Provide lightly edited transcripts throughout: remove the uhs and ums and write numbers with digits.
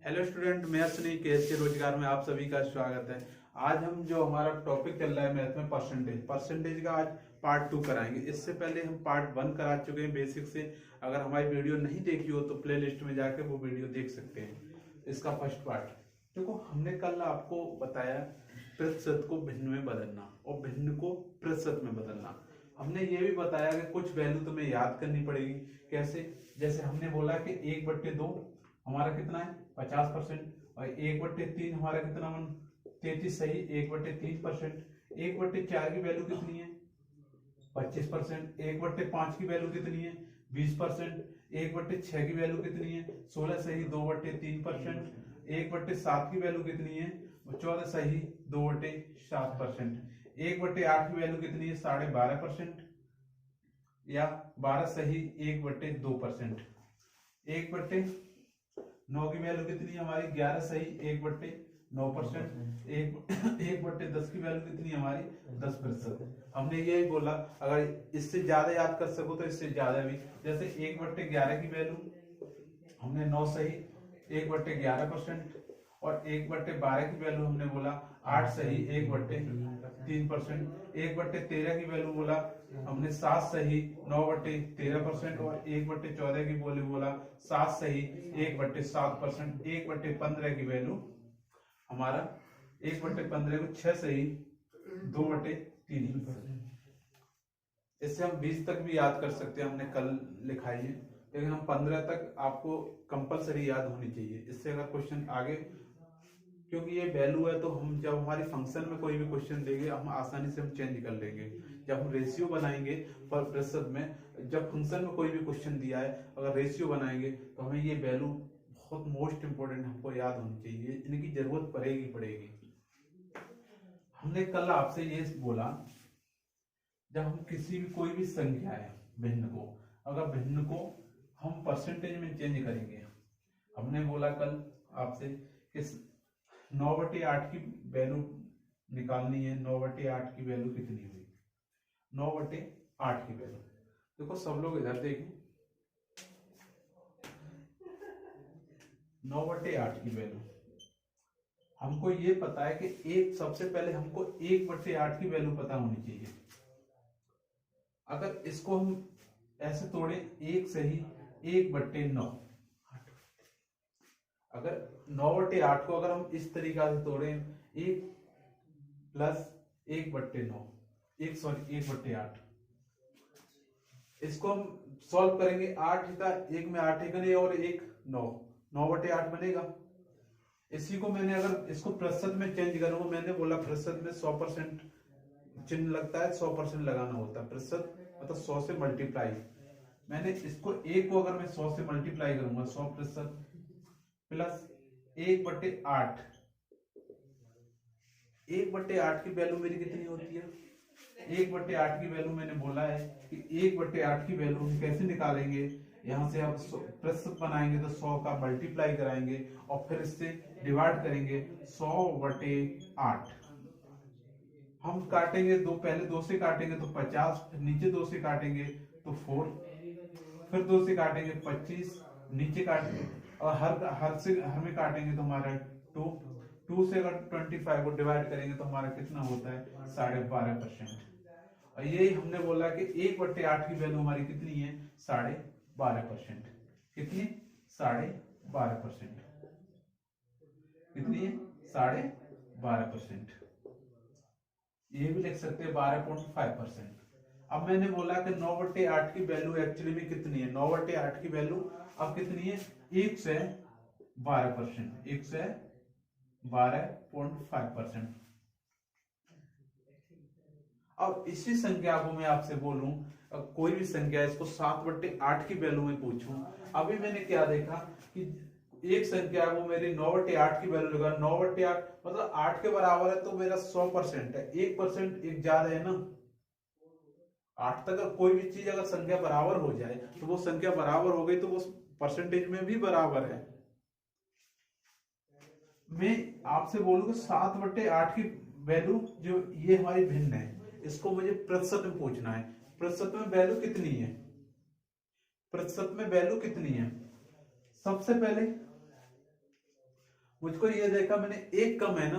Hello student, मैं सुनील के रोजगार में आप सभी का स्वागत है। आज हम जो हमारा टॉपिक चल रहा है मैथ में परसेंटेज का आज पार्ट 2 कराएंगे। इससे पहले हम पार्ट 1 करा चुके हैं बेसिक से। अगर हमारी वीडियो नहीं देखी हो तो प्ले लिस्ट में जाके वो वीडियो देख सकते हैं। इसका फर्स्ट पार्ट देखो, हमने कल आपको बताया प्रतिशत को भिन्न में बदलना और भिन्न को प्रतिशत में बदलना। हमने ये भी बताया कि कुछ वैल्यू तुम्हें याद करनी पड़ेगी। कैसे? जैसे हमने बोला कि 1/2 हमारा कितना है 50% और 1/3 हमारा कितना 33 सही 1/3%। 1/4 की वैल्यू कितनी है 25%। 1/5 की वैल्यू कितनी है 20%। 1/6 की वैल्यू कितनी है 16 सही 2/3%। 1/7 की वैल्यू कितनी है 14 सही 2/7%। 1/8 की वैल्यू कितनी है 12.5% या 12 सही 1/2%। 1/9 की वैल्यू कितनी है हमारी 11 सही 1/9%। 1/10 की वैल्यू कितनी है हमारी 10%। हमने यही बोला अगर इससे ज्यादा याद कर सको तो इससे ज्यादा भी। जैसे 1/11 की वैल्यू हमने 9 सही 1/11% और 1/12 की वैल्यू हमने बोला 8 सही 1/3%। 1/13 की वैल्यू बोला हमने 7 सही 9/13% और 1/14 की वैल्यू बोला 7 सही 1/7%। 1/15 की वैल्यू हमारा 1/15 को 6 सही 2/3%। इससे हम 20 तक भी याद कर सकते हैं, हमने कल लिखाई है, लेकिन हम 15 तक आपको कंपलसरी याद होनी चाहिए। इससे अगर क्वेश्चन आगे, क्योंकि ये वैल्यू है तो हम जब हमारे फंक्शन में कोई भी क्वेश्चन देंगे हम आसानी से हम चेंज कर लेंगे। जब हम रेशियो बनाएंगे पर प्रतिशत में, जब फंक्शन में कोई भी क्वेश्चन दिया है अगर रेशियो बनाएंगे तो हमें ये वैल्यू बहुत मोस्ट इंपोर्टेंट हमको याद होनी चाहिए, इनकी जरूरत पड़ेगी। हमने कल आपसे ये बोला जब हम किसी भी कोई भी संख्या है भिन्न को, अगर भिन्न को हम परसेंटेज में चेंज करेंगे, हमने बोला कल आपसे कि 9/8 की वैल्यू निकालनी है। 9/8 की वैल्यू कितनी हुई 9/8 की वैल्यू। देखो सब लोग इधर देखें, 9/8 की वैल्यू हमको ये पता है कि एक सबसे पहले हमको 1/8 की वैल्यू पता होनी चाहिए। अगर इसको हम ऐसे तोड़े 1 सही 1/9, अगर 9/8 को अगर हम इस तरीका से तोड़े 1 प्लस 1/9 1/8, इसको हम सॉल्व करेंगे 8 था 1 में 8 एक और 1 9/8 बनेगा। इसी को मैंने अगर इसको प्रतिशत में चेंज करूंगा, मैंने बोला प्रतिशत में 100% चिन्ह लगता है, 100% लगाना होता है। प्रतिशत मतलब 100 से मल्टीप्लाई। मैंने इसको 1 को अगर मैं 100 से मल्टीप्लाई करूंगा 100% प्लस 1/8, 1/8 की वैल्यू मेरी कितनी होती है 1/8 की वैल्यू मैंने बोला है कि 1/8 की वैल्यू हम कैसे निकालेंगे। यहां से हम प्रतिशत बनाएंगे तो 100 का मल्टीप्लाई कराएंगे और फिर इससे डिवाइड करेंगे 100/8। हम काटेंगे दो, पहले 2 से काटेंगे तो 50, फिर नीचे 2 से काटेंगे तो 4, फिर 2 से काटेंगे 25, नीचे काटेंगे और हर में काटेंगे तो हमारा 2 से अगर 25 को डिवाइड करेंगे तो हमारा कितना होता है 12.5%। और यही हमने बोला कि 1/8 की वैल्यू हमारी कितनी है 12.5%। कितनी 12.5%, कितनी है 12.5%। ये भी लिख सकते हैं 12.5%। अब मैंने बोला कि 9/8 की वैल्यू एक्चुअली में कितनी है 9/8 की वैल्यू अब कितनी है 112%, 112.5%। अब इसी संख्या को मैं आपसे बोलूं, कोई भी संख्या इसको 7/8 की वैल्यू में पूछूं, अभी मैंने क्या देखा कि एक संख्या को मेरी 9/8 की वैल्यू लगा 9/8 मतलब 8 के बराबर है तो मेरा 100% है। 1% एक ज्यादा है ना। 8 तक कोई भी चीज अगर संख्या बराबर हो जाए तो वो संख्या बराबर हो गई तो वो परसेंटेज में भी बराबर है। मैं आपसे बोलूं कि 7/8 की वैल्यू जो ये हमारी भिन्न है, इसको मुझे प्रतिशत में पूछना है। प्रतिशत में वैल्यू कितनी है, प्रतिशत में वैल्यू कितनी है। सबसे पहले मुझको ये देखा मैंने, एक कम है ना,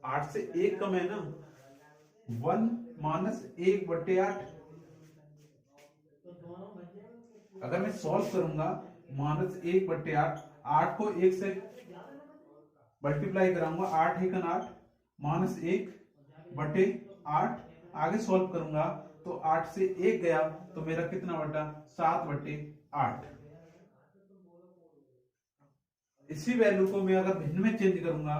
8 से एक कम है ना, 1 माइनस 1/8। अगर मैं सॉल्व करूंगा -1/8, 8 को 1 से मल्टीप्लाई कराऊंगा, 8 1 8, -1/8। आगे सॉल्व करूंगा तो 8 से 1 गया तो मेरा कितना बटा, 7/8। इसी वैल्यू को मैं अगर भिन्न में चेंज करूंगा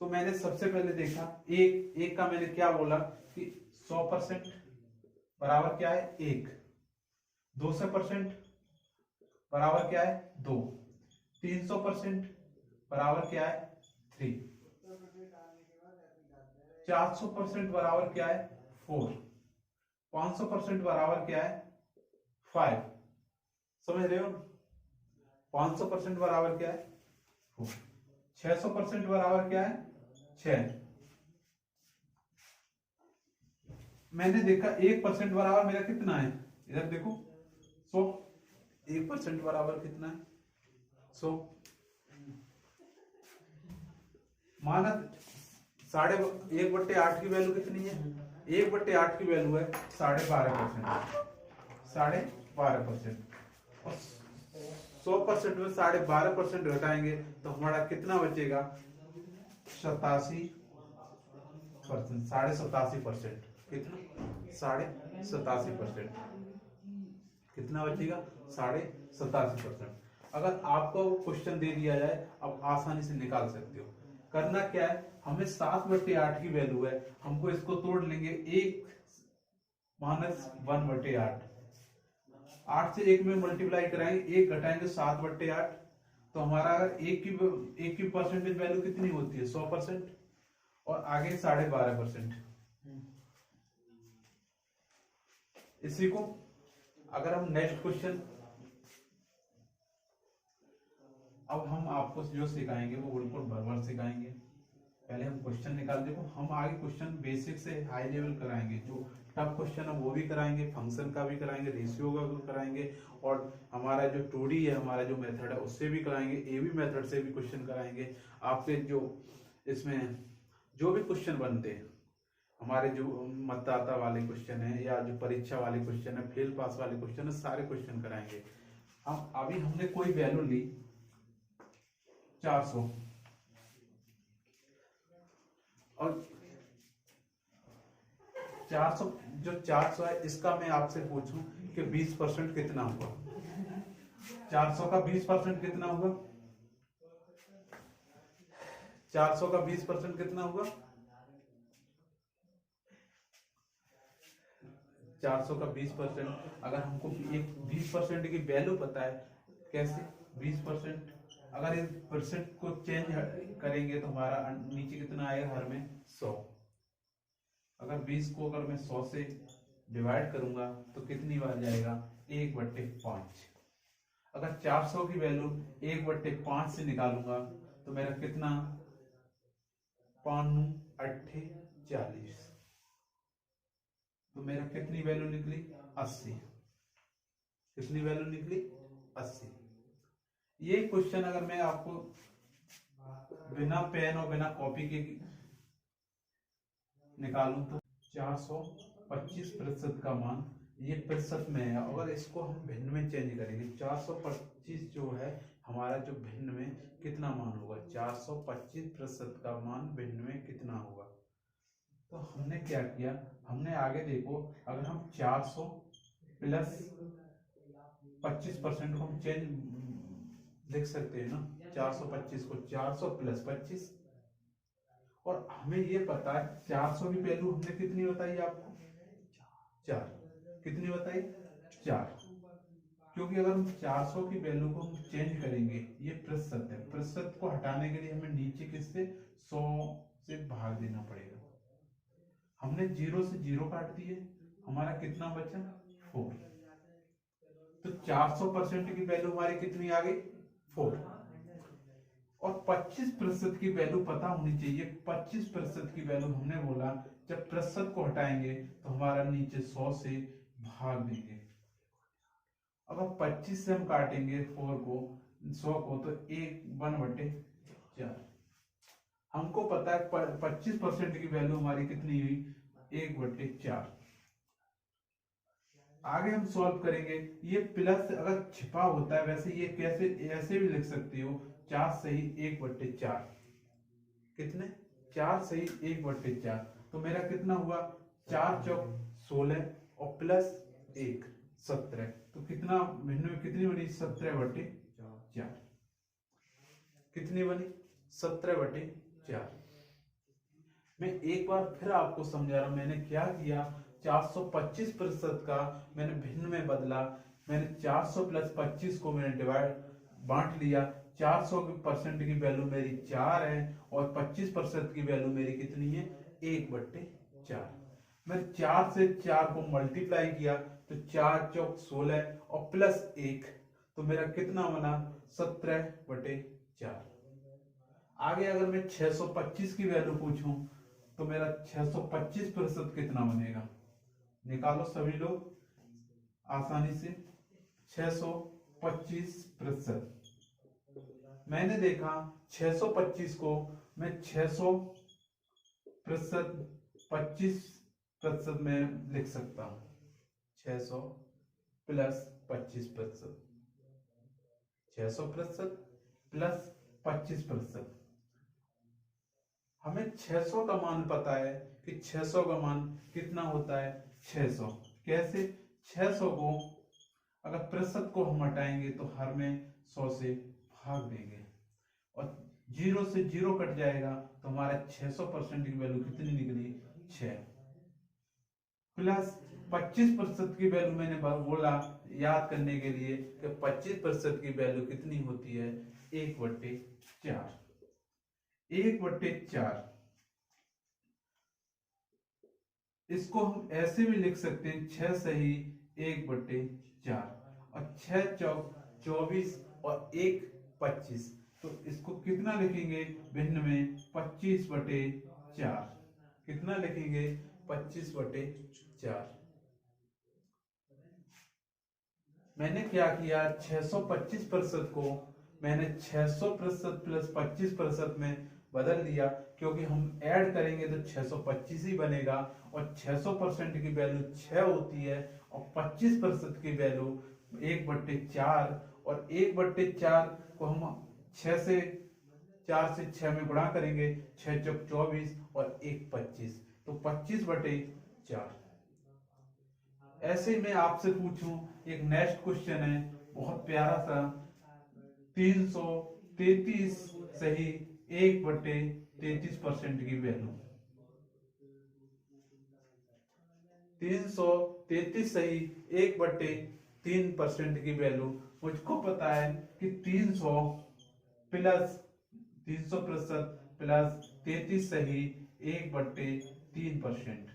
तो मैंने सबसे पहले देखा एक का मैंने क्या बोला कि 100% बराबर क्या है 1, 200% बराबर क्या है 2, 300% बराबर क्या है 3, 400% बराबर क्या है 4, 500% बराबर क्या है 5। समझ रहे हो? 500% बराबर क्या है 4, 600% बराबर क्या है 6। मैंने देखा 1% बराबर मेरा कितना है, इधर देखो 100, 1% बराबर कितना है 100। माना 1/8 की वैल्यू कितनी है, 1/8 की वैल्यू है 12.5%, 12.5%। और 100% में 12.5% घटाएंगे तो हमारा कितना बचेगा, 87%, 87.5%। कितना, 87.5%। कितना बचेगा, 87.5%। अगर आपको क्वेश्चन दे दिया जाए, आप आसानी से निकाल सकते हो। करना क्या है, हमें 7/8 की वैल्यू है, हमको इसको तोड़ लेंगे, 1 माइनस 1/8, 8 से 1 में मल्टीप्लाई कराएंगे, 1 घटाएंगे 7/8। तो हमारा अगर एक की परसेंटेज वैल्यू कितनी होती है 100%, और आगे 12.5%। इसी को अगर हम नेक्स्ट क्वेश्चन, अब हम आपको जो सिखाएंगे वो बिल्कुल बराबर सिखाएंगे। पहले हम क्वेश्चन निकाल, देखो हम आगे क्वेश्चन बेसिक से हाई लेवल कराएंगे, जो टफ क्वेश्चन है वो भी कराएंगे, फंक्शन का भी कराएंगे, रेशियो का भी कराएंगे, और हमारा जो 2D है, हमारा जो मेथड है उससे भी कराएंगे, AB मेथड से भी क्वेश्चन कराएंगे। आपके जो इसमें जो भी क्वेश्चन बनते हैं, हमारे जो मतदाता वाले क्वेश्चन है या जो परीक्षा वाले क्वेश्चन है, फेल पास वाले क्वेश्चन है, सारे क्वेश्चन कराएंगे। हम अभी हमने कोई वैल्यू ली 400, और 400 जो 400 है इसका मैं आपसे पूछूं कि 20% कितना होगा, 400 का 20% कितना होगा, 400 का 20% कितना होगा, 400 का 20%। अगर हमको एक 20% की वैल्यू पता है, कैसे 20%, अगर इस परसेंट को चेंज करेंगे तो हमारा नीचे कितना आएगा, हर में 100। अगर 20 को अगर मैं 100 से डिवाइड करूंगा तो कितनी बार जाएगा, 1/5। अगर 400 की वैल्यू 1/5 से निकालूंगा तो मेरा कितना, 5 8 40, तो मेरा कितनी वैल्यू निकली, 80। कितनी वैल्यू निकली, 80। ये क्वेश्चन अगर मैं आपको बिना पेन और बिना कॉपी के निकालूं तो 425% का मान, ये प्रतिशत में है। अगर इसको हम भिन्न में चेंज करेंगे, 425 जो है हमारा, जो भिन्न में कितना मान होगा, 425% का मान भिन्न में कितना होगा। तो हमने क्या किया, हमने आगे देखो, अगर हम 400 प्लस 25% को हम चेंज लिख सकते हैं ना, 425 को 400 प्लस 25, और हमें ये पता है 400 की वैल्यू हमने कितनी बताई आपको, 4। कितनी बताई, 4। क्योंकि अगर हम 400 की वैल्यू को हम चेंज करेंगे, ये प्रतिशत है, प्रतिशत को हटाने के लिए हमें नीचे किससे 100 से भाग देना पड़ेगा। हमने 0 से 0 काट दिए, हमारा कितना बचा 4। तो 400% की वैल्यू हमारी कितनी आ गई 4। और 25% की वैल्यू पता होनी चाहिए। 25% की वैल्यू हमने बोला, जब प्रतिशत को हटाएंगे तो हमारा नीचे 100 से भाग देंगे। अब 25 से हम काटेंगे 4 को 100 को, तो 1/4। हमको पता है 25% की वैल्यू हमारी कितनी हुई, 1/4। आगे हम सॉल्व करेंगे। ये प्लस अगर छिपा होता है, वैसे ये कैसे ऐसे भी लिख सकती हो, 4 सही 1/4। कितने, 4 सही 1/4। तो मेरा कितना हुआ, 4 चौक 16 और प्लस 1 17। तो कितना भिन्न में कितनी बनी, 17/4। कितनी बनी, 17/4। मैं एक बार फिर आपको समझा रहा हूं, मैंने क्या किया, 425% का मैंने भिन्न में बदला। मैंने 400 प्लस 25 को मैंने डिवाइड बांट लिया। 400% की वैल्यू मेरी 4 है और 25% की वैल्यू मेरी कितनी है, 1/4। मैं 4 से 4 को मल्टीप्लाई किया तो 4 चौक 16 और प्लस 1, तो मेरा कितना बना, 17/4। आगे अगर मैं 625 की वैल्यू पूछूं तो मेरा 625% कितना बनेगा, निकालो सभी लोग आसानी से। 625%, मैंने देखा 625 को मैं 600%, 25% में लिख सकता हूं। 600 प्लस 25%, 600% प्लस 25%। हमें 600 का मान पता है कि 600 का मान कितना होता है, 600। कैसे, 600 को अगर प्रतिशत को हम हटाएंगे तो हर में 100 से भाग देंगे और 0 से 0 कट जाएगा, तो हमारा 600% की वैल्यू कितनी निकली, 6। प्लस 25% की वैल्यू मैंने बोला याद करने के लिए कि 25% की वैल्यू कितनी होती है, 1/4। 1/4 इसको हम ऐसे भी लिख सकते हैं, 6 सही 1/4 और 6 चौक 24 और 1 25। तो इसको कितना लिखेंगे भिन्न में, 25/4। कितना लिखेंगे, 25/4। मैंने क्या किया, 625% को मैंने 600% प्लस 25% में बदल दिया, क्योंकि हम ऐड करेंगे तो 625 ही बनेगा और 600% की वैल्यू 6 होती है और 25% की वैल्यू 1/4। और 1/4 को हम 6 से 4 से 6 में गुणा करेंगे, 6 चौक 24 और 1 25, तो 25/4। ऐसे मैं आपसे पूछूं, एक नेक्स्ट क्वेश्चन है बहुत प्यारा सा, 333 सही 1/33% की वैल्यू। 333 सही 1/3% की वैल्यू। मुझको पता है कि 300 प्लस 300% प्लस 33 सही 1/3%।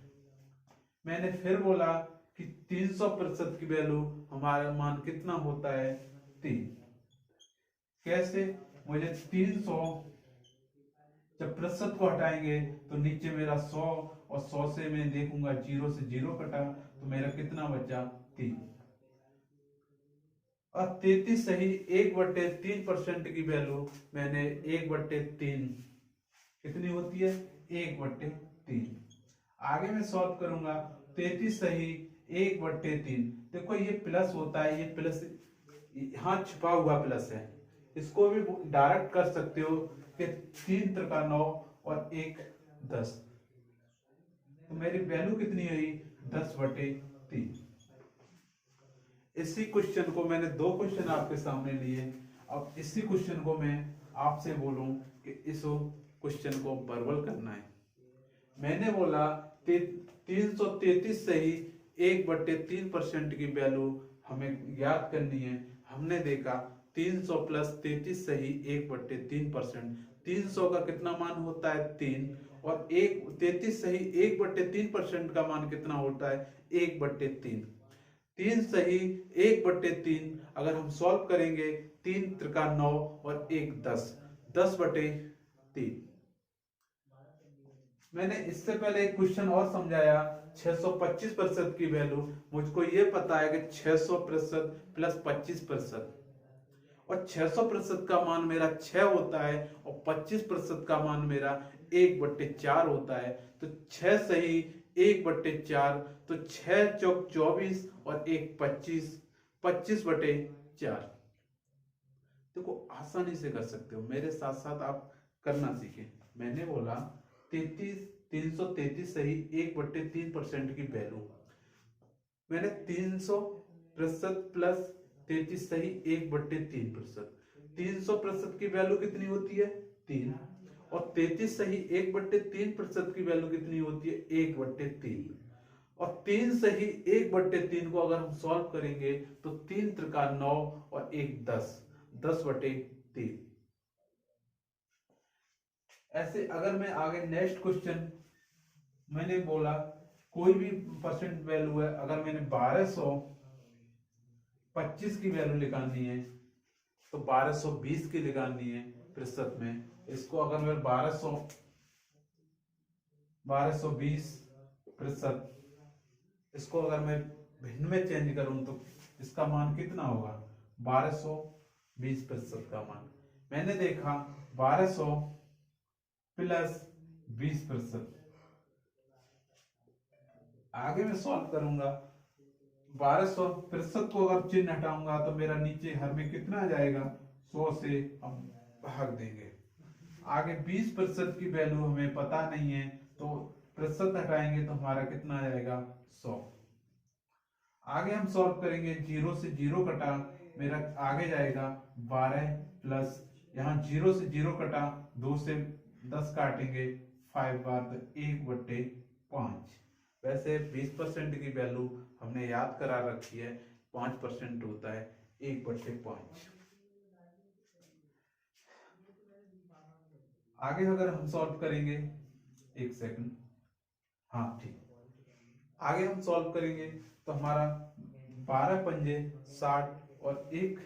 मैंने फिर बोला कि 300% की वैल्यू हमारा मान कितना होता है, 3। कैसे, मुझे 300 जब प्रतिशत को हटाएंगे तो नीचे मेरा 100 और 100 से मैं देखूंगा 0 से 0 कटा, तो मेरा कितना बचा, 3। और 33 सही 1/3% की वैल्यू मैंने 1/3 कितनी होती है, 1/3। आगे मैं सॉल्व करूंगा, 33 सही 1/3। देखो ये प्लस होता है, ये प्लस यहाँ छिपा हुआ प्लस है, इसको भी डायरेक्ट कर सकते हो कि 3 त्रिका 9 और 1 10, तो मेरी वैल्यू कितनी हुई, 10/3। इसी क्वेश्चन को मैंने 2 क्वेश्चन आपके सामने लिए। अब इसी क्वेश्चन को मैं आपसे बोलूं कि इस क्वेश्चन को बर्बल करना है। मैंने बोला 333 सही 1/3% की वैल्यू हमें ज्ञात करनी है। हमने देखा 300 प्लस 33 सही 1/3%। 300 का कितना मान होता है, 3, और 33 सही 1/3% का मान कितना होता है, 1/3। 3 सही 1/3 अगर हम सॉल्व करेंगे, 3 त्रिका 9 और 1 10, 10/3। मैंने इससे पहले एक क्वेश्चन और समझाया, 625% की वैल्यू। मुझको ये पता है कि 600% प्लस 25% और 600% का मान मेरा 6 होता है और 25% का मान मेरा 1/4 होता है। तो 6 सही 1/4, तो 6 चौक 24 और 1 25, 25/4। देखो आसानी से कर सकते हो, मेरे साथ साथ आप करना सीखें। मैंने बोला 333 सही 1/3% की वैल्यू, मैंने 300% प्लस 33 सही 1/3%। 300% की वैल्यू कितनी होती है 3, और 33 सही 1/3% की वैल्यू कितनी होती है 1/3। और 3 सही 1/3 को अगर हम सॉल्व करेंगे तो 3 त्रिका 9 और 1 10, 10/3। ऐसे अगर मैं आगे नेक्स्ट क्वेश्चन, मैंने बोला कोई भी परसेंट वैल्यू है, अगर मैंने 1225 की वैल्यू निकालनी है तो 1220 की निकालनी है प्रतिशत में। इसको अगर मैं 1220%, इसको अगर मैं भिन्न में चेंज करूं तो इसका मान कितना होगा 1220% का मान। मैंने देखा 1200 प्लस 20%, आगे मैं सॉल्व करूंगा 1200% को अगर चिन्ह हटाऊंगा तो मेरा नीचे हर में कितना आ जाएगा 100 से हम भाग देंगे। आगे 20% की वैल्यू हमें पता नहीं है तो प्रतिशत हटाएंगे तो हमारा कितना आ जाएगा 100। आगे हम सॉल्व करेंगे, 0 से 0 कटा, मेरा आगे जाएगा 12 प्लस, यहाँ 0 से 0 कटा, 2 से 10 काटेंगे 5 बार तो 1/5। वैसे 20% की वैल्यू हमने याद करा रखी है, 5% होता है 1/5। आगे अगर हम सॉल्व करेंगे, एक सेकंड, हाँ ठीक, आगे हम सॉल्व करेंगे तो हमारा 12 पंजे 60 और 1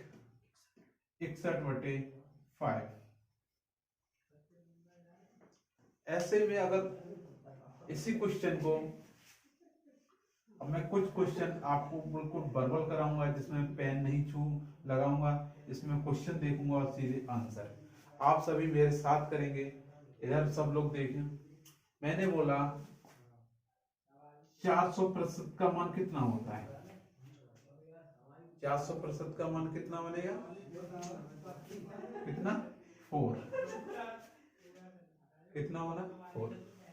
61/5। ऐसे में अगर इसी क्वेश्चन को, अब मैं कुछ क्वेश्चन आपको बिल्कुल वर्बल कराऊंगा जिसमें पेन नहीं छू लगाऊंगा, इसमें क्वेश्चन देखूंगा और सीधे आंसर आप सभी मेरे साथ करेंगे। इधर सब लोग देखें, मैंने बोला 400% का मान कितना होता है, 400% का मान कितना बनेगा, कितना 4, कितना होना 4,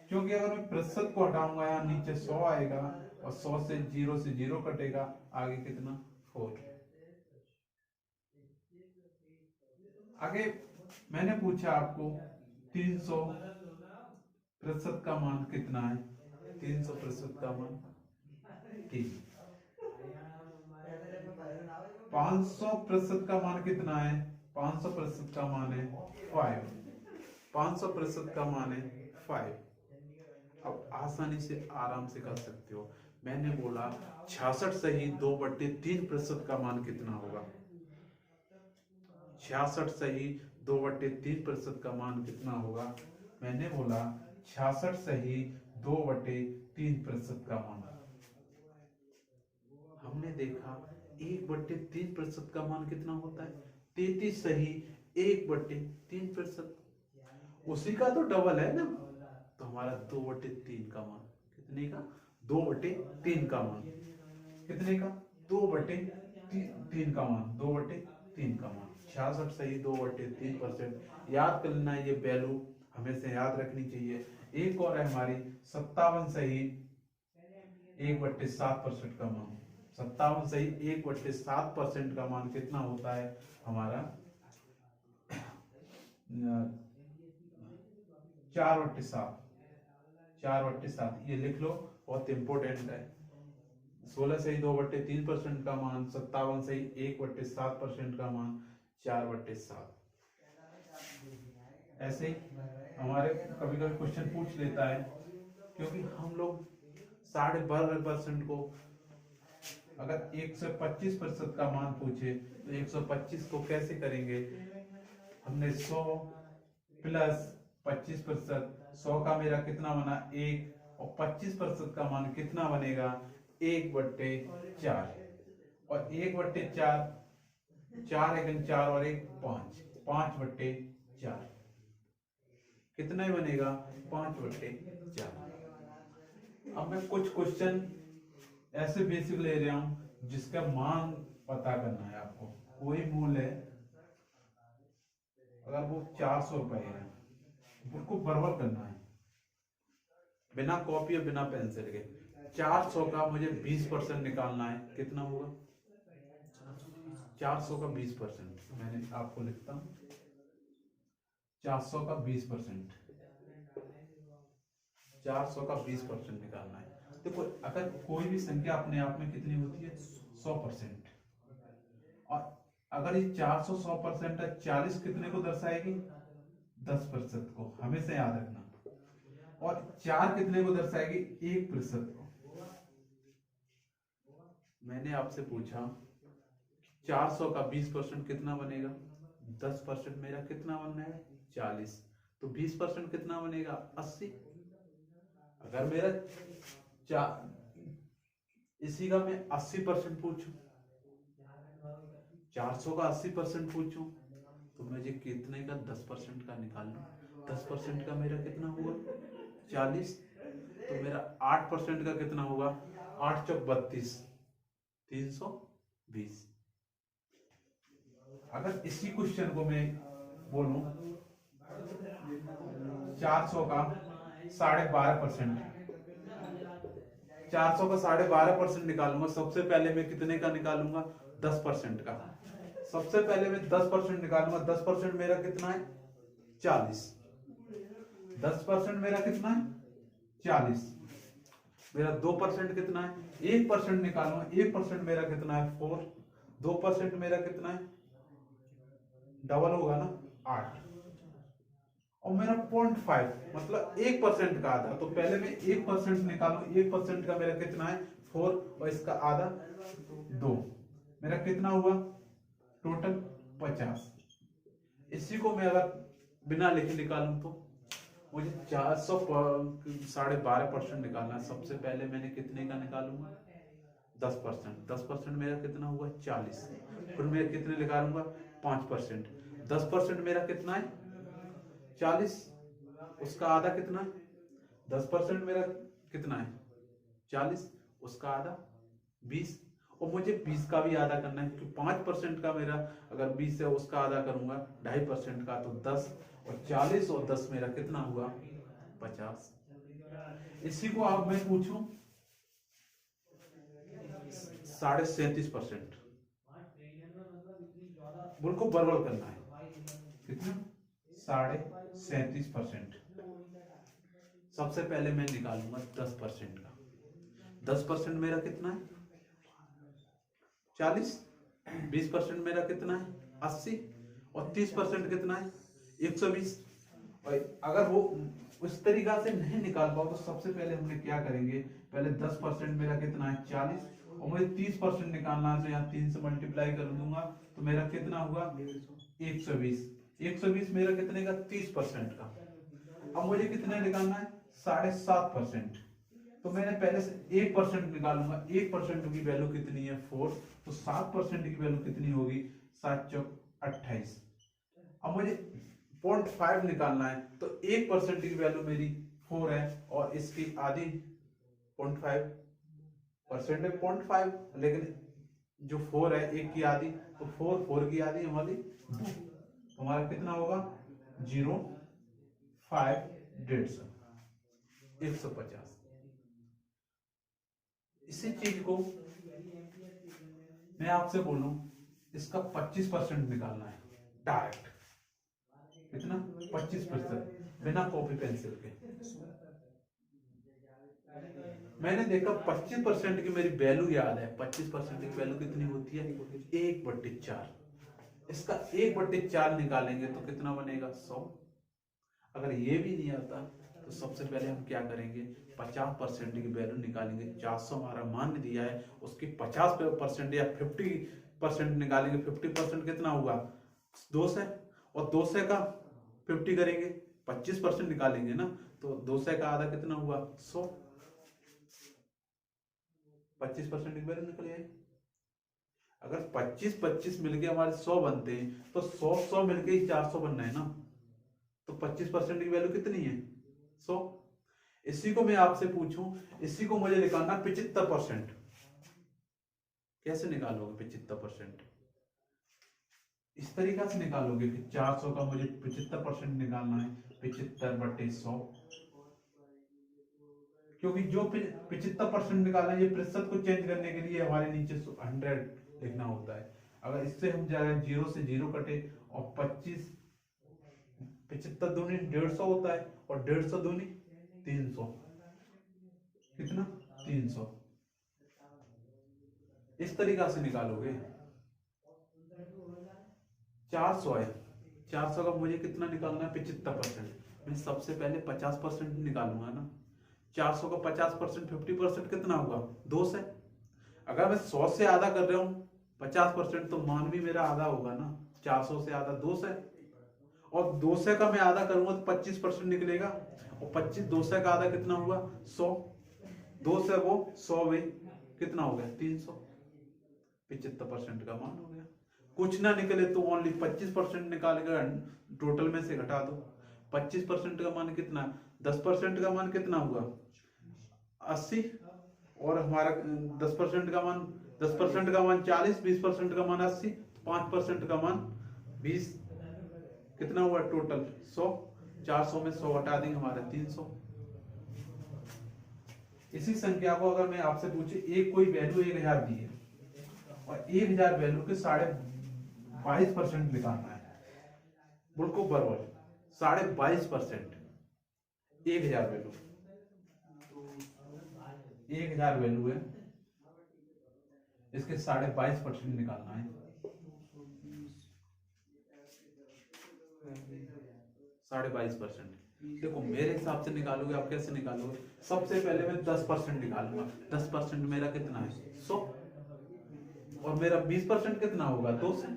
क्योंकि अगर मैं प्रतिशत को हटाऊंगा यहाँ नीचे 100 आएगा और 100 से 0 कटेगा, आगे कितना 4। आगे मैंने पूछा आपको 300% का मान कितना है, 300% का मान, ठीक। 500% का मान कितना है, 500% का मान है 5, 500% का मान है 5। अब आसानी से आराम से कर सकते हो। मैंने बोला 66 सही 2/3% का मान कितना होगा, 66 सही 2/3% का मान कितना होगा। मैंने बोला 66 सही 2/3% का मान, हमने देखा 1/3% का मान कितना होता है 33 सही 1/3%, उसी का तो डबल है ना, तो हमारा 2/3 का मान, कितने का 2/3 का मान, कितने का 2/3 का मान, 2/3 का मान। 66 सही 2/3%, याद कर लेना, ये वैल्यू हमेशा याद रखनी चाहिए। एक और है हमारी 57 सही 1/7% का मान, 57 सही 1/7% का मान कितना होता है हमारा 4/7, 4/7, ये लिख लो, बहुत इंपॉर्टेंट है। 16 सही 2/3% का मान, 57 सही 1/7% का मान, 4/7। ऐसे ही हमारे कभी कभी क्वेश्चन पूछ लेता है, क्योंकि हम लोग 12.5% को अगर 125% का मान पूछे तो 125 को कैसे करेंगे, हमने 100 प्लस 25%, 100 का मेरा कितना बना 1, और 25% का मान कितना बनेगा 1/4, और 1/4 4 एकम 4 और 1 5, 5/4 कितना ही बनेगा 5/4। अब मैं कुछ क्वेश्चन ऐसे बेसिक ले रहा हूं जिसका मान पता करना है आपको। कोई मूल्य है, अगर वो 400 रुपए है, उसको बराबर करना है बिना कॉपी और बिना पेंसिल के। 400 का मुझे 20% निकालना है, कितना होगा 400 का 20%। मैंने आपको लिखता हूं 400 का 20%, 400 का 20% निकालना है। देखो अगर कोई भी संख्या अपने आप में कितनी होती है 100%, और अगर ये 400 100% है, 40 कितने को दर्शाएगी 10% को, हमेशा याद रखना। और 4 कितने को दर्शाएगी 1% को। मैंने आपसे पूछा 400 का 20% कितना बनेगा 10%, मेरा कितना बनना है 40, तो 20% कितना बनेगा 80। अगर मेरा इसी का मैं 80% पूछूं, 400 का 80% पूछूं, तो मुझे कितने का 10% का निकालना। 10% का मेरा कितना हुआ 40, तो मेरा 8% का कितना होगा 8 चौक 32, 320। अगर इसी क्वेश्चन को मैं बोलूं 400 का 12.5%, 400 का 12.5% निकालूंगा। सबसे पहले मैं कितने का निकालूंगा 10% का। सबसे पहले मैं 10% निकालूंगा। 10% मेरा कितना है 40, 10% मेरा कितना है 40। मेरा 2% कितना है 1% निकालूंगा। 1% मेरा कितना है 4, 2% मेरा कितना है डबल होगा ना 8, और मेरा 0.5 मतलब 1% का आधा। तो पहले मैं 1% निकालूं। 1% का मेरा कितना है 4, और इसका आधा 2, मेरा कितना हुआ टोटल 50। इसी को मैं अगर बिना लिखे निकालूं तो मुझे 400 12.5% निकालना है। सबसे पहले मैंने कितने का निकालूंगा 10%। 10% मेरा कितना हुआ 40, फिर मैं कितने निकालूंगा 5%। 10% मेरा कितना है 40, उसका आधा कितना है 10% मेरा कितना है 40, उसका आधा 20, और मुझे 20 का भी आधा करना है क्योंकि 5% का मेरा अगर 20 है उसका आधा करूंगा 2.5% का तो 10, और 40 और 10 मेरा कितना हुआ 50। इसी को अब मैं पूछूं 37.5%, बिल्कुल बराबर करना है कितना 37.5%। सबसे पहले मैं निकालूंगा 10% का। 10% मेरा कितना है 40, 20% मेरा कितना है 80, और 30% कितना है 120। और अगर वो उस तरीका से नहीं निकाल पाओ तो सबसे पहले हमने क्या करेंगे, पहले 10% मेरा कितना है 40, और मुझे 30% निकालना है तो यहाँ 3 से मल्टीप्लाई कर दूंगा तो मेरा कितना हुआ 120। 120 मेरा कितने का 30% का। अब मुझे कितने निकालना है 7.5%, तो मैंने पहले से 1% निकालूंगा। 1% की वैल्यू कितनी है 4, तो 7% की वैल्यू कितनी होगी 7 चौक 28। अब मुझे 0.5 निकालना है तो 1% की वैल्यू मेरी 4 है, और इसकी आधी 0.5% है 0.5, लेकिन जो 4 है 1 की आधी, तो 4 की आधी हमारी 2, तो हमारा कितना होगा 0.5 150। इसी चीज को मैं आपसे बोलूं इसका 25% निकालना है डायरेक्ट, कितना 25% बिना कॉपी पेंसिल के। मैंने देखा 25% की मेरी वैल्यू याद है। 25% की वैल्यू कितनी होती है 1/4। इसका 1/4 निकालेंगे तो कितना बनेगा 100। अगर ये भी नहीं आता तो सबसे पहले हम क्या करेंगे 50% की वैल्यू निकालेंगे। 400 हमारा मान दिया है, उसकी 50% या 50% निकालेंगे। 50% कितना हुआ 200, और 200 का 50 करेंगे 25% निकालेंगे ना, तो 200 का आधा कितना हुआ 100। 25% की वैल्यू निकल आई। अगर 25-25 मिलके हमारे 100 बनते हैं तो 100-100 मिलके ही 400 बनना है ना। तो 25% की वैल्यू कितनी है? 100। इसी को मैं आपसे पूछूं, इसी को मुझे निकालना 75%, कैसे निकालोगे 75%? इस तरीका से निकालोगे कि 400 का मुझे 75% निकालना है, 75/100। क्योंकि जो 75% निकालना है, ये प्रतिशत को चेंज करने के लिए हमारे नीचे 100 लिखना होता है। अगर इससे हम जाए 0 से 0 कटे और 25, 75 दूनी 150 होता है और 150 दूनी 300, कितना? 300। इस तरीका से निकालोगे। 400 है, 400 का मुझे कितना निकालना है? 75%। मैं सबसे पहले 50% निकालूंगा ना। 400 का 50%, 50% कितना होगा? 2 से। अगर मैं 100 से आधा कर रहा हूँ 50%, तो मान भी मेरा आधा होगा ना। 400 से आधा 2 से, और 2 से का मैं आधा करूंगा तो 25% निकलेगा, और 25 2 से का आधा कितना हुआ? 100। 2 से वो 100 वे कितना हो गया? 300। 75% का मान हो गया। कुछ ना निकले तो ओनली 25% निकाल कर टोटल में से घटा दो। 25% का मान कितना? 10% का मान कितना हुआ? 80। और हमारा 10% का मान, 10% का मान 40, 20% का मान 80, 5% का मान 20, कितना हुआ टोटल? 100। 400 में 100 हटा देंगे, हमारा 300। इसी संख्या को अगर मैं आपसे पूछे एक कोई वैल्यू 1000 दी है और 1000 वैल्यू के 22.5% निकालना है, बिल्कुल बराबर 22.5%। 1000 वैल्यू, 1000 वैल्यू है, इसके 22.5% निकालना है। 22.5%। देखो मेरे हिसाब से निकालोगे, आप कैसे निकालोगे? सबसे पहले मैं 10% निकालूंगा। 10% मेरा कितना है? 100। और मेरा 20% कितना होगा? 2 से।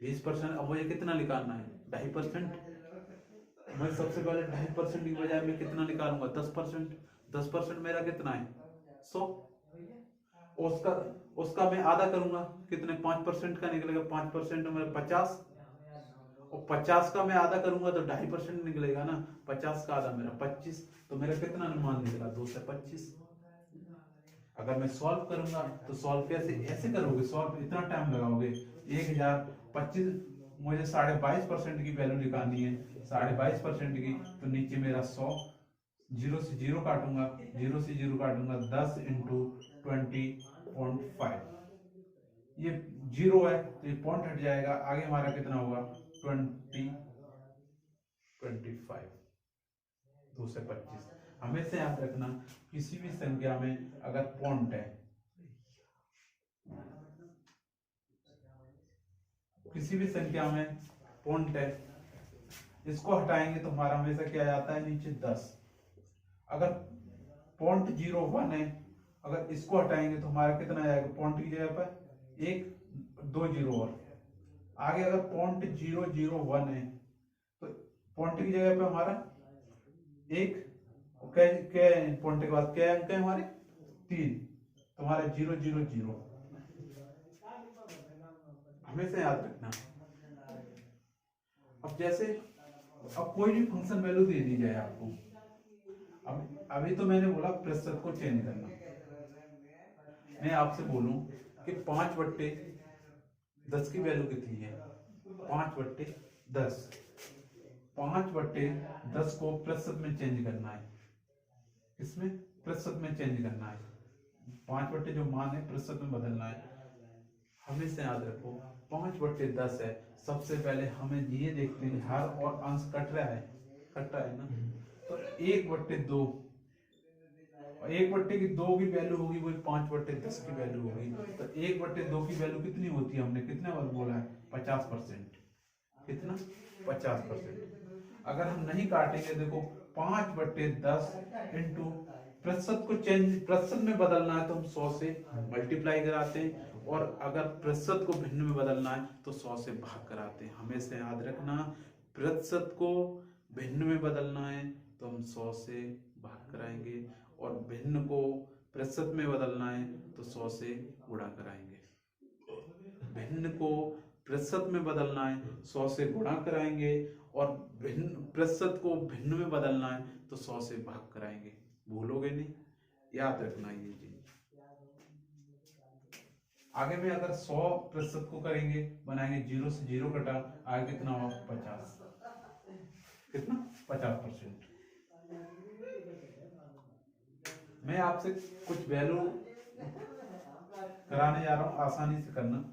20%, अब मुझे कितना निकालना है? 2.5%। मैं सबसे पहले 2.5% की बजाय मैं कितना निकालूंगा? 10%। 10% मेरा कितना है? 100। उसका उसका मैं आधा करूंगा, कितने? 5% का निकलेगा। 5% मेरा 50, और 50 का मैं आधा करूंगा तो 2.5% निकलेगा ना। 50 का आधा मेरा 25, तो मेरा कितना मान निकला? 2 से 25। अगर मैं सॉल्व करूंगा तो सॉल्व कैसे? ऐसे करोगे सॉल्व, इतना टाइम लगाओगे। 1025, मुझे 22.5% की वैल्यू निकालनी है, 22.5% की, तो नीचे मेरा 100, 0 से 0 काटूंगा, 0 से 0 काटूंगा, 10 इंटू 20.5, ये 0 है तो ये पॉइंट हट जाएगा। आगे हमारा कितना होगा? 25, 2 से 25। हमेशा याद रखना, किसी भी संख्या में अगर पॉइंट है, किसी भी संख्या में पॉइंट है, इसको हटाएंगे तो हमारा हमेशा क्या आता है? नीचे 10। अगर पॉइंट 01 है, अगर इसको हटाएंगे तो हमारा कितना आएगा? पॉइंट की जगह पर 1 2 0 और आगे अगर पॉइंट 001 है तो पॉइंट की जगह पे हमारा 1, पॉइंट के बाद क्या अंक है हमारे? 3, तुम्हारा 000। हमेशा याद रखना। अब जैसे अब कोई भी फंक्शन वैल्यू दे दी जाए आपको, अब अभी तो मैंने बोला प्रतिशत को चेंज करना। मैं आपसे बोलूं कि 5/10 की वैल्यू कितनी है? 5/10। 5/10 को प्रतिशत में चेंज करना है। इसमें प्रतिशत में चेंज करना है। 5/, जो मान है प्रतिशत में बदलना है। हमेशा याद रखो 5/10 है। सबसे पहले हमें ये देखते हैं हर और अंश कट रहा है, कट रहा है ना। तो 1/2, 1/2 की वैल्यू होगी वही 5/10 की वैल्यू होगी। तो 1/2 की वैल्यू कितनी होती है? हमने कितने बार बोला है? 50%। कितना? 50%। अगर हम नहीं काटेंगे, देखो 5/10 इंटू प्रतिशत को चेंज, प्रतिशत में बदलना है तो हम 100 से मल्टीप्लाई कराते हैं, और अगर प्रतिशत को भिन्न में बदलना है तो 100 से भाग कराते हैं। हमेशा याद रखना, प्रतिशत को भिन्न में बदलना है तो हम 100 से भाग कराएंगे, और भिन्न को प्रतिशत में बदलना है तो 100 से गुणा कराएंगे। भिन्न को प्रतिशत में बदलना है 100 से गुणा कराएंगे, और भिन्न प्रतिशत को भिन्न में बदलना है तो 100 से भाग कराएंगे। भूलोगे नहीं, याद रखना ये चीज। आगे में अगर 100% को करेंगे, बनाएंगे 0 से 0 कटा, आगे कितना होगा 50, कितना 50%। मैं आपसे कुछ वैल्यू कराने जा रहा हूं, आसानी से करना।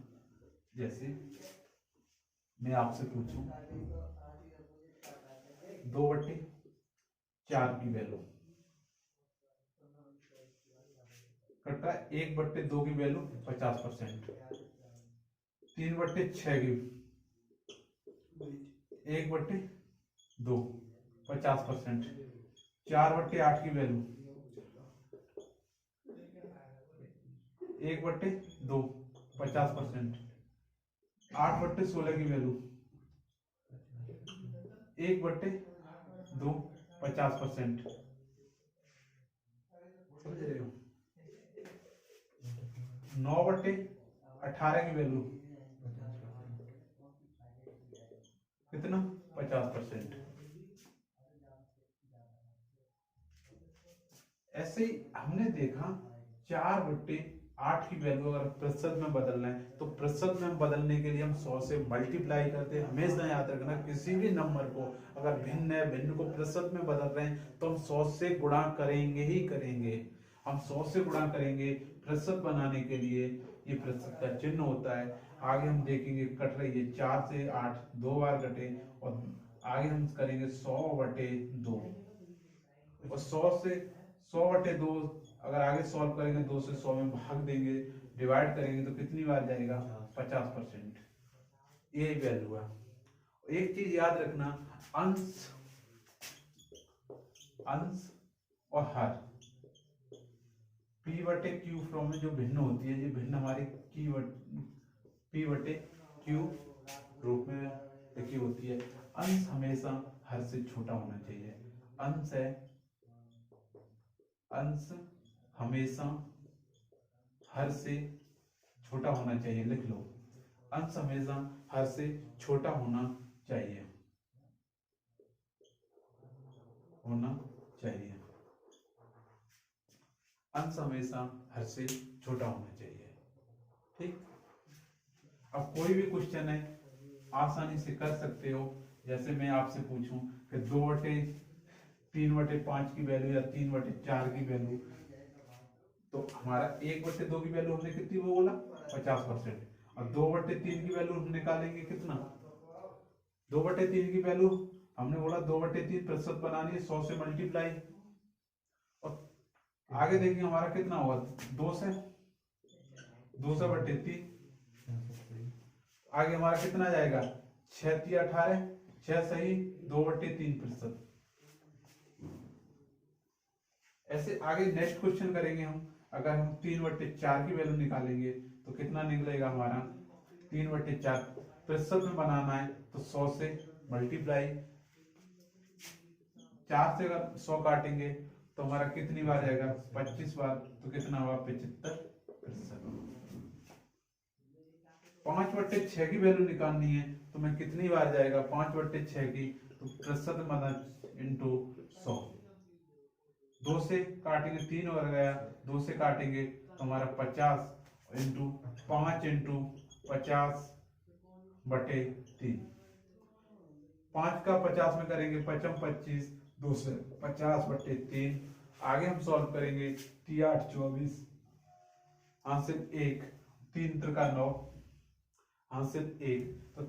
जैसे मैं आपसे पूछूं 2/4 की वैल्यू कटा 1/2 की वैल्यू 50%, 3/6 की 1/2 50%, 4/8 की वैल्यू 1/2 50%, 8/16 की वैल्यू 1/2 50%। समझ रहे हो? 9/18 की वैल्यू कितना 50%। ऐसे ही हमने देखा 4/8 की वैल्यू अगर प्रतिशत में बदलना है तो प्रतिशत में बदलने के लिए हम 100 से मल्टीप्लाई करते हैं। हमेशा याद रखना, किसी भी नंबर को अगर भिन्न है, भिन्न को प्रतिशत में बदल रहे हैं तो हम 100 से गुणा करेंगे ही करेंगे। हम 100 से गुणा करेंगे प्रतिशत बनाने के लिए, ये प्रतिशत का चिन्ह होता है। आगे हम देखेंगे कट रही है 4 से 8 2 बार कटे, और आगे हम करेंगे 100/2, और 100/2 अगर आगे सॉल्व करेंगे 2 से 100 में भाग देंगे, डिवाइड करेंगे तो कितनी बार जाएगा 50%। ये वैल्यू है। एक चीज याद रखना, अंश और हर P/Q फॉर्म में जो भिन्न होती है, ये भिन्न हमारी P/Q रूप में लिखी होती है। अंश हमेशा हर से छोटा होना चाहिए। अंश हमेशा हर से छोटा होना चाहिए, लिख लो। अंश हमेशा हर से छोटा होना चाहिए, अंश हमेशा हर से छोटा होना चाहिए। ठीक, अब कोई भी क्वेश्चन है आसानी से कर सकते हो। जैसे मैं आपसे पूछूं कि 2/3/5 की वैल्यू या 3/4 की वैल्यू, तो हमारा 1/2 की वैल्यू हमने कितनी वो बोला 50%, और 2/3 की वैल्यू हम निकालेंगे कितना, 2/3 की वैल्यू हमने बोला 2/3 प्रतिशत बनानी है 100 से मल्टीप्लाई, और आगे देखिए हमारा कितना हुआ 2 से 2/3, आगे हमारा कितना जाएगा 6×3=18, 6 सही 2/3%। ऐसे आगे नेक्स्ट क्वेश्चन करेंगे हम। अगर हम 3/4 की वैल्यू निकालेंगे तो कितना निकलेगा हमारा 3/4 प्रतिशत में बनाना है तो 100 से मल्टीप्लाई, 4 से अगर 100 काटेंगे तो हमारा कितनी बार जाएगा 25 बार, तो कितना हुआ 75%। 5/6 की वैल्यू निकालनी है तो मैं कितनी बार जाएगा 5/6 की, तो प्रतिशत मतलब इंटू 100, 2 से काटेंगे 3 हो गया, 2 से काटेंगे तो हमारा 50 इंटू 5 इंटू 50/3, 5 का 50 में करेंगे 5 25, 2 से 50/3। आगे हम सॉल्व करेंगे 3×8 24, हासिल 1, 3 त्रिका 9, हासिल 1, तो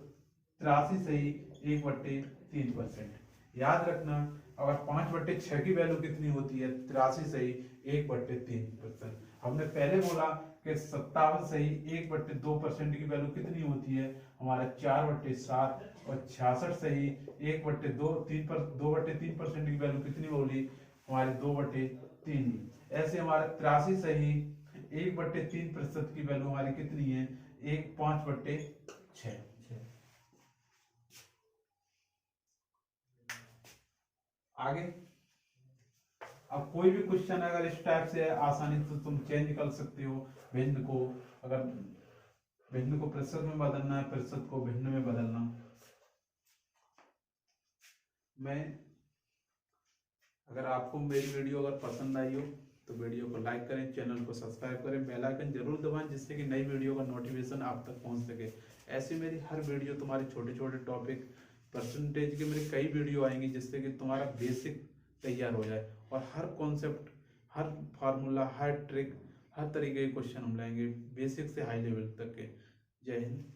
83 सही 1/3%। याद रखना, अगर 5/6 की वैल्यु कितनी होती है 83 सही 1/3%। हमने पहले बोला कि 57 सही 1/2% की वैल्यू कितनी होती है हमारा 4/7, और 66 सही 2/3% की वैल्यू कितनी बोली हमारे 2/3। ऐसे हमारा 83 सही 1/3% की वैल्यू हमारी कितनी है 5/6। आगे अब कोई भी क्वेश्चन अगर इस टाइप से है आसानी से तुम चेंज कर सकते हो भिन्न को। अगर भिन्न को प्रतिशत में बदलना है, प्रतिशत को भिन्न में बदलना। मैं अगर आपको मेरी वीडियो अगर पसंद आई हो तो वीडियो को लाइक करें, चैनल को सब्सक्राइब करें, बेल आइकन जरूर दबाएं जिससे कि नई वीडियो का नोटिफिकेशन आप तक पहुंच सके। ऐसे मेरी हर वीडियो तुम्हारे छोटे छोटे टॉपिक परसेंटेज के मेरे कई वीडियो आएंगी जिससे कि तुम्हारा बेसिक तैयार हो जाए, और हर कॉन्सेप्ट, हर फार्मूला, हर ट्रिक, हर तरीके के क्वेश्चन हम लाएंगे बेसिक से हाई लेवल तक के। जय हिंद।